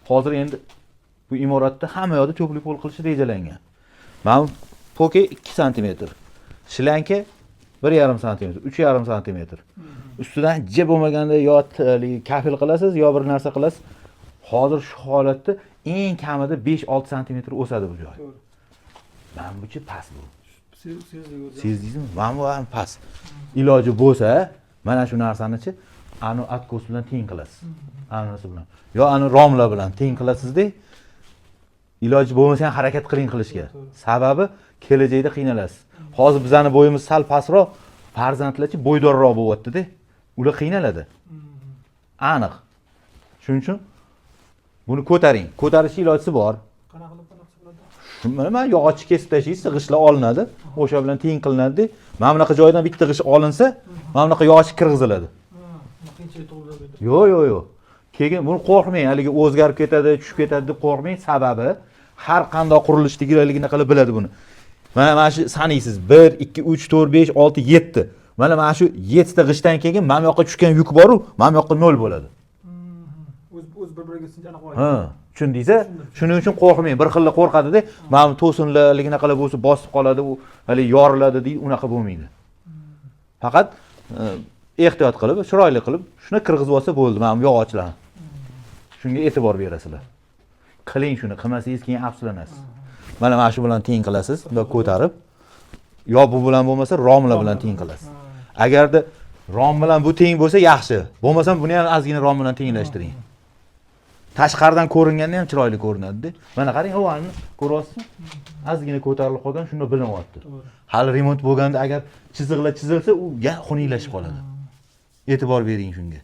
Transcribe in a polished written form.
Hozir endi bu imoratda hamma yoqda to'pli pol qilish rejalangan. Mana poke 2 sm, shlanka 1,5 sm, 3,5 sm. Ustidan jib bo'lmaganda yo kafil qilasiz, yo bir narsa qilasiz. Hozir shu holatda eng kamida 5-6 sm o'sadi bu joy. Mana buchi past bu. Sezdingizmi? Mana bu ham past. Iloji bo'lsa, mana shu narsani-chi ani atkos bilan teng qilasiz. Anasi bilan. Yo ani romlar bilan teng qilasizda, iloji bo'lmasa ham harakat qiling qilishga. Sababi kelajakda qiynalasiz. Hozir bizning bo'yimiz sal pastroq, farzandlarchi bo'ydorroq bo'lyapti-da. Ular qiynaladi. Aniq. Shuning uchun buni ko'taring. Ko'tarish ilojisi bor. Qanaqa bo'ladi? Mana yog'ochni kesib tashlaysiz, g'ishlar olinadi, o'sha bilan teng qilinadi. Mana bunaqa joydan bitta g'ish olinsa, mana bunaqa yog'och kirgiziladi. Yo'q. Keyin buni qo'rqmang, haligi o'zgarib ketadi, tushib ketadi deb qo'rqmang. Sababi har qanday qurilishdagilarligini qilib biladi buni. Mana shu sanaysiz 1 2 3 4 5 6 7. Mana shu 7 ta g'ishdan keyin mana bu yoqqa tushgan yuk bor-ku, mana bu yoqqa 0 bo'ladi. O'z bir-biriga sinchana qo'yadi. Ha, tushundingizmi? Shuning uchun qo'rqmang. Bir xilla qo'rqadi-da, mana to'sinlarligini qilib bo'lsa bosib qoladi, u hali yoriladi deydi, unaqa bo'lmaydi. Faqat ehtiyot qilib, chiroyli qilib shuni kirgizib olsa bo'ldi, mana bu yog'ochlarni. Shunga e'tibor berasizlar. Qiling shuni, qilmasangiz keyin afsuslanasiz. Mana shu bilan teng qilasiz, bunday ko'tarib. Yo bu bilan bo'lmasa, romlar bilan teng qilasiz. Agarda rom bilan bu teng bo'lsa yaxshi. Bo'lmasa buni ham ozgina rom bilan tenglashtiring. Tashqaridan ko'ringanda ham chiroyli ko'rinadi-da. Mana qarang, havoni ko'ryapsizmi? Ozgina ko'tarilib qolgan, shunda bilinyapti. Hali remont bo'lganda agar chiziqlar chizilsa, u xunilashib qoladi. E'tibor bering shunga.